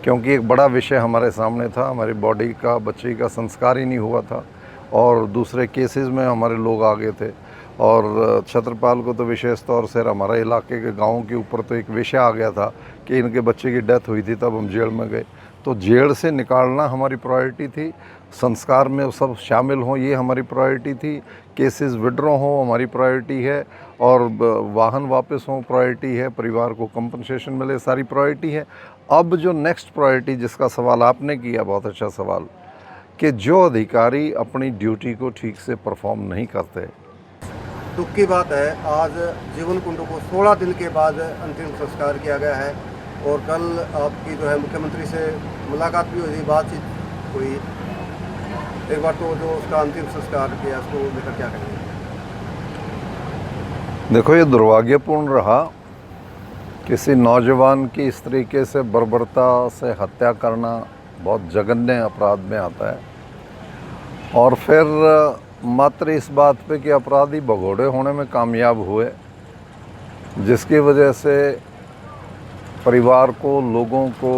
क्योंकि एक बड़ा विषय हमारे सामने था, हमारी बॉडी का, बच्ची का संस्कार ही नहीं हुआ था और दूसरे केसेस में हमारे लोग आ गए थे। और छत्रपाल को तो विशेष तौर से हमारे इलाके के गाँव के ऊपर तो एक विषय आ गया था कि इनके बच्चे की डेथ हुई थी, तब हम जेल में गए। तो जेल से निकालना हमारी प्रायोरिटी थी, संस्कार में वो सब शामिल हों ये हमारी प्रायोरिटी थी, केसेस विड्रॉ हों हमारी प्रायोरिटी है, और वाहन वापस हों प्रायोरिटी है, परिवार को कंपनसेशन मिले सारी प्रायोरिटी है। अब जो नेक्स्ट प्रायोरिटी जिसका सवाल आपने किया, बहुत अच्छा सवाल, कि जो अधिकारी अपनी ड्यूटी को ठीक से परफॉर्म नहीं करते। दुख की बात है, आज जीवन कुंडू को 16 दिन के बाद अंतिम संस्कार किया गया है और कल आपकी जो है मुख्यमंत्री से मुलाकात भी हुई, बातचीत हुई। एक बार तो जो उसका अंतिम संस्कार किया उसको लेकर क्या कहेंगे? देखो, ये दुर्भाग्यपूर्ण रहा, किसी नौजवान की इस तरीके से बर्बरता से हत्या करना बहुत जघन्य अपराध में आता है। और फिर मात्र इस बात पे कि अपराधी भगोड़े होने में कामयाब हुए, जिसकी वजह से परिवार को, लोगों को,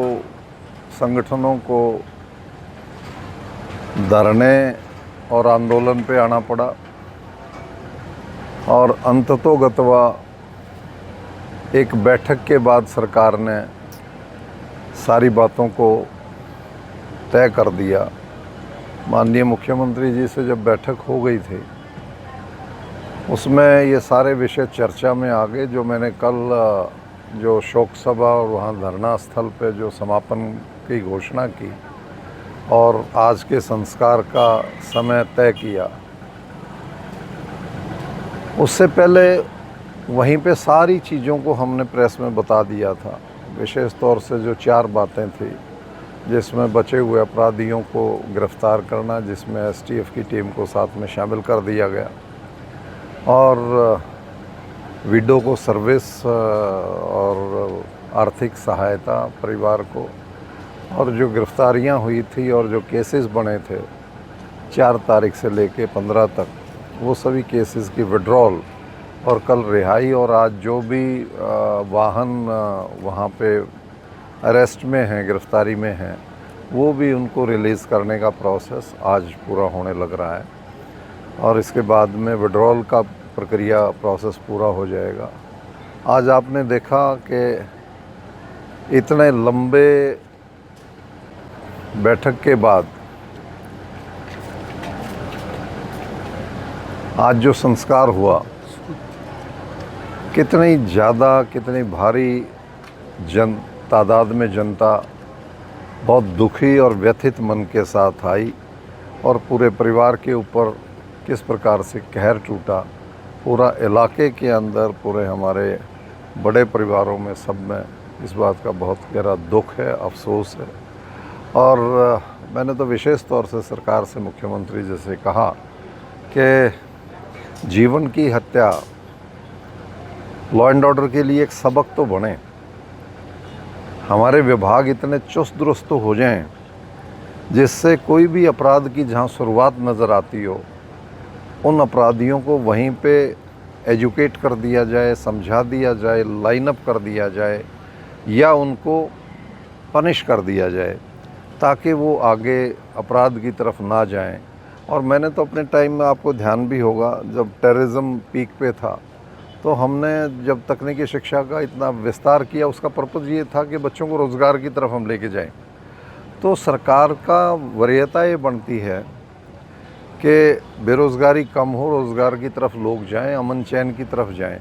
संगठनों को धरने और आंदोलन पे आना पड़ा। और अंततोगत्वा एक बैठक के बाद सरकार ने सारी बातों को तय कर दिया। माननीय मुख्यमंत्री जी से जब बैठक हो गई थी, उसमें ये सारे विषय चर्चा में आ गए, जो मैंने कल जो शोक सभा और वहाँ धरना स्थल पे जो समापन की घोषणा की और आज के संस्कार का समय तय किया, उससे पहले वहीं पे सारी चीज़ों को हमने प्रेस में बता दिया था। विशेष तौर से जो 4 बातें थी, जिसमें बचे हुए अपराधियों को गिरफ्तार करना, जिसमें एसटीएफ की टीम को साथ में शामिल कर दिया गया, और विडो को सर्विस और आर्थिक सहायता परिवार को, और जो गिरफ्तारियां हुई थी और जो केसेस बने थे 4 तारीख से लेके 15 तक, वो सभी केसेस की विड्रॉल और कल रिहाई, और आज जो भी वाहन वहाँ पे अरेस्ट में हैं, गिरफ्तारी में हैं, वो भी उनको रिलीज़ करने का प्रोसेस आज पूरा होने लग रहा है। और इसके बाद में विड्रॉल का प्रक्रिया प्रोसेस पूरा हो जाएगा। आज आपने देखा कि इतने लंबे बैठक के बाद आज जो संस्कार हुआ, कितनी ज़्यादा, कितनी भारी तादाद में जनता बहुत दुखी और व्यथित मन के साथ आई, और पूरे परिवार के ऊपर किस प्रकार से कहर टूटा, पूरा इलाके के अंदर, पूरे हमारे बड़े परिवारों में, सब में इस बात का बहुत गहरा दुख है, अफसोस है। और मैंने तो विशेष तौर से सरकार से, मुख्यमंत्री जी से कहा कि जीवन की हत्या लॉ एंड ऑर्डर के लिए एक सबक तो बने, हमारे विभाग इतने चुस्त दुरुस्त तो हो जाएं जिससे कोई भी अपराध की जहां शुरुआत नज़र आती हो, उन अपराधियों को वहीं पे एजुकेट कर दिया जाए, समझा दिया जाए, लाइन अप कर दिया जाए, या उनको पनिश कर दिया जाए, ताकि वो आगे अपराध की तरफ ना जाएं। और मैंने तो अपने टाइम में, आपको ध्यान भी होगा, जब टेररिज्म पीक पे था, तो हमने जब तकनीकी शिक्षा का इतना विस्तार किया, उसका पर्पज़ ये था कि बच्चों को रोज़गार की तरफ हम लेके जाएं। तो सरकार का वरीयता ये बनती है कि बेरोज़गारी कम हो, रोज़गार की तरफ लोग जाएं, अमन चैन की तरफ जाएं।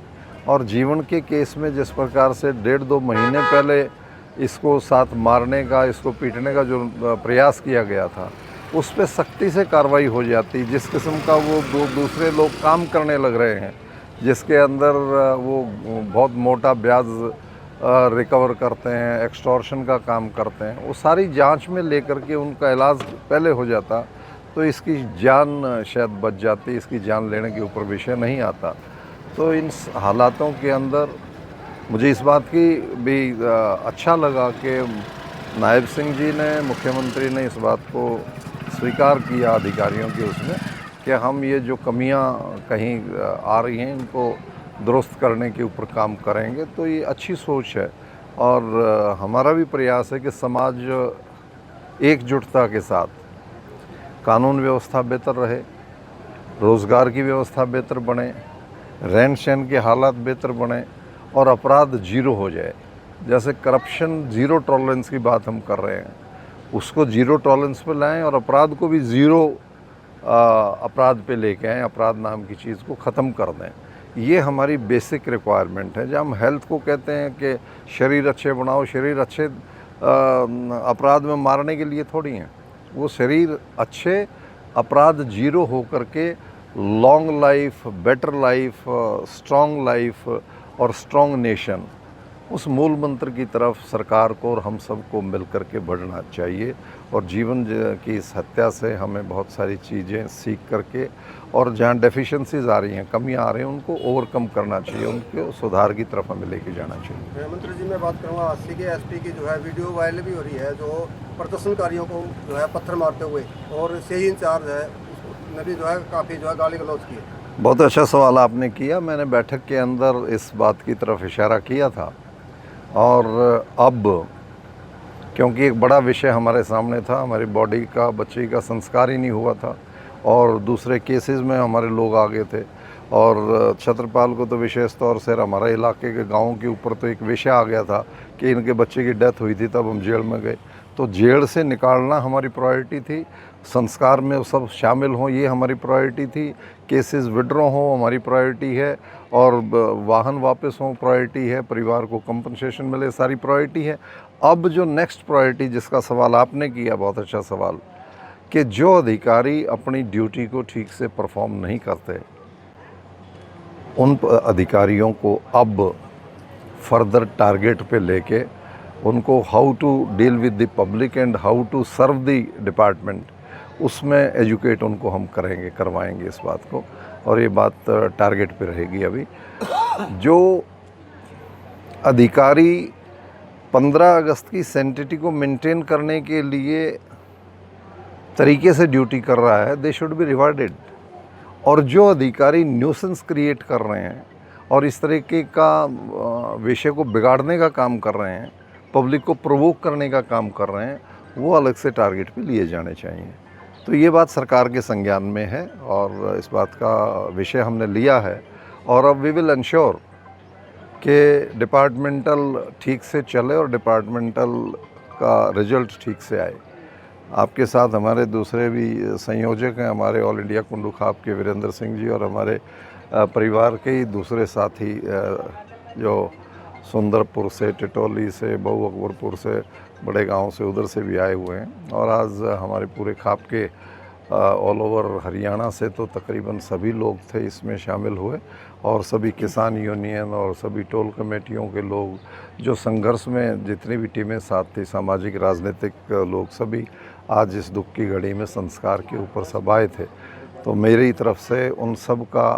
और जीवन के केस में जिस प्रकार से 1.5-2 महीने पहले इसको साथ मारने का, इसको पीटने का जो प्रयास किया गया था, उस पर सख्ती से कार्रवाई हो जाती। जिस किस्म का वो दूसरे लोग काम करने लग रहे हैं, जिसके अंदर वो बहुत मोटा ब्याज रिकवर करते हैं, एक्सटॉर्शन का काम करते हैं, वो सारी जांच में लेकर के उनका इलाज पहले हो जाता, तो इसकी जान शायद बच जाती, इसकी जान लेने के ऊपर विषय नहीं आता। तो इन हालातों के अंदर मुझे इस बात की भी अच्छा लगा कि नायब सिंह जी ने, मुख्यमंत्री ने इस बात को स्वीकार किया अधिकारियों के उसमें, कि हम ये जो कमियां कहीं आ रही हैं, इनको दुरुस्त करने के ऊपर काम करेंगे। तो ये अच्छी सोच है और हमारा भी प्रयास है कि समाज एकजुटता के साथ कानून व्यवस्था बेहतर रहे, रोज़गार की व्यवस्था बेहतर बने, रहन सहन के हालात बेहतर बने और अपराध जीरो हो जाए। जैसे करप्शन ज़ीरो टॉलरेंस की बात हम कर रहे हैं, उसको ज़ीरो टॉलरेंस पे लाएं और अपराध को भी ज़ीरो अपराध पे लेके आएँ, अपराध नाम की चीज़ को ख़त्म कर दें। ये हमारी बेसिक रिक्वायरमेंट है। जब हम हेल्थ को कहते हैं कि शरीर अच्छे बनाओ, शरीर अच्छे अपराध में मारने के लिए थोड़ी हैं। वो शरीर अच्छे, अपराध जीरो हो करके long life, better life, strong life और स्ट्रॉन्ग नेशन, उस मूल मंत्र की तरफ सरकार को और हम सबको मिल कर के बढ़ना चाहिए। और जीवन की इस हत्या से हमें बहुत सारी चीज़ें सीख करके और जहाँ डेफिशिएंसीज आ रही हैं, कमियां आ रही हैं, उनको ओवरकम करना चाहिए, उनको सुधार की तरफ हमें लेके जाना चाहिए। मंत्री जी, मैं बात करूँगा CK-SP की जो है वीडियो वायरल भी हो रही है, जो प्रदर्शनकारियों को जो है पत्थर मारते हुए, और सही इंचार्ज है उसने भी जो है काफ़ी जो है गाली गलौज की है। बहुत अच्छा सवाल आपने किया। मैंने बैठक के अंदर इस बात की तरफ इशारा किया था और अब क्योंकि एक बड़ा विषय हमारे सामने था, हमारी बॉडी का, बच्चे का संस्कार ही नहीं हुआ था और दूसरे केसेस में हमारे लोग आ गए थे और छत्रपाल को तो विशेष तौर से हमारे इलाके के गाँव के ऊपर तो एक विषय आ गया था कि इनके बच्चे की डेथ हुई थी, तब हम जेल में गए। तो जेल से निकालना हमारी प्रायोरिटी थी, संस्कार में सब शामिल हों ये हमारी प्रायोरिटी थी, केसेस विड्रॉ हों हमारी प्रायोरिटी है, और वाहन वापस हों प्रायोरिटी है, परिवार को कंपनसेशन मिले सारी प्रायोरिटी है। अब जो नेक्स्ट प्रायोरिटी जिसका सवाल आपने किया, बहुत अच्छा सवाल, कि जो अधिकारी अपनी ड्यूटी को ठीक से परफॉर्म नहीं करते, उन अधिकारियों को अब फर्दर टारगेट पे लेके उनको how to deal with the public and how to serve the department, उसमें एजुकेट उनको हम करवाएंगे इस बात को, और ये बात टारगेट पे रहेगी। अभी जो अधिकारी 15 अगस्त की सैंक्टिटी को मेंटेन करने के लिए तरीके से ड्यूटी कर रहा है, दे शुड बी रिवार्डेड। और जो अधिकारी न्यूसेंस क्रिएट कर रहे हैं और इस तरीके का विषय को बिगाड़ने का काम कर रहे हैं, पब्लिक को प्रोवोक करने का काम कर रहे हैं, वो अलग से टारगेट पे लिए जाने चाहिए। तो ये बात सरकार के संज्ञान में है और इस बात का विषय हमने लिया है और अब वी विल इंश्योर कि डिपार्टमेंटल ठीक से चले और डिपार्टमेंटल का रिजल्ट ठीक से आए। आपके साथ हमारे दूसरे भी संयोजक हैं, हमारे ऑल इंडिया कुंडू खाप के वीरेंद्र सिंह जी, और हमारे परिवार के ही दूसरे साथी जो सुंदरपुर से, टिटोली से, बहु अकबरपुर से, बड़े गांव से, उधर से भी आए हुए हैं। और आज हमारे पूरे खाप के ऑल ओवर हरियाणा से तो तकरीबन सभी लोग थे इसमें शामिल हुए, और सभी किसान यूनियन और सभी टोल कमेटियों के लोग, जो संघर्ष में जितनी भी टीमें साथ थी, सामाजिक राजनीतिक लोग, सभी आज इस दुख की घड़ी में संस्कार के ऊपर सब आए थे। तो मेरी तरफ से उन सब का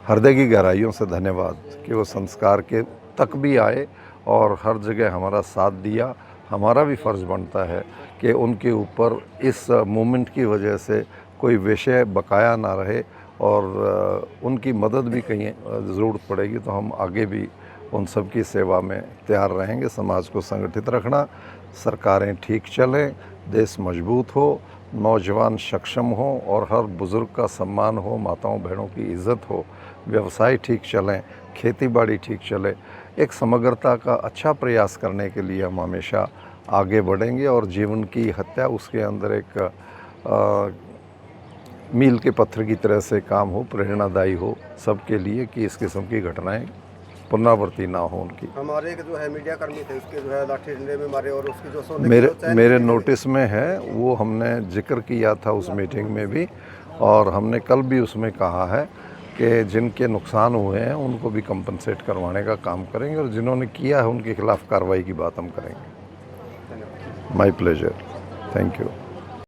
हृदय की गहराइयों से धन्यवाद कि वो संस्कार के तक भी आए और हर जगह हमारा साथ दिया। हमारा भी फ़र्ज़ बनता है कि उनके ऊपर इस मूवमेंट की वजह से कोई विषय बकाया ना रहे, और उनकी मदद भी कहीं ज़रूरत पड़ेगी तो हम आगे भी उन सब की सेवा में तैयार रहेंगे। समाज को संगठित रखना, सरकारें ठीक चलें, देश मजबूत हो, नौजवान सक्षम हो और हर बुज़ुर्ग का सम्मान हो, माताओं बहनों की इज़्ज़त हो, व्यवसाय ठीक चलें, खेती बाड़ी ठीक चले, एक समग्रता का अच्छा प्रयास करने के लिए हम हमेशा आगे बढ़ेंगे। और जीवन की हत्या उसके अंदर एक मील के पत्थर की तरह से काम हो, प्रेरणादायी हो सबके लिए, कि इस किस्म की घटनाएं पुनरावृत्ति ना हो उनकी। हमारे एक जो है मीडिया कर्मी थे, उसके जो है लाठी डंडे में मारे, और उसकी जो सोने मेरे नोटिस में है, वो हमने जिक्र किया था उस मीटिंग में भी, और हमने कल भी उसमें कहा है कि जिनके नुकसान हुए हैं उनको भी कंपनसेट करवाने का काम करेंगे, और जिन्होंने किया है उनके खिलाफ़ कार्रवाई की बात हम करेंगे। My pleasure, thank you.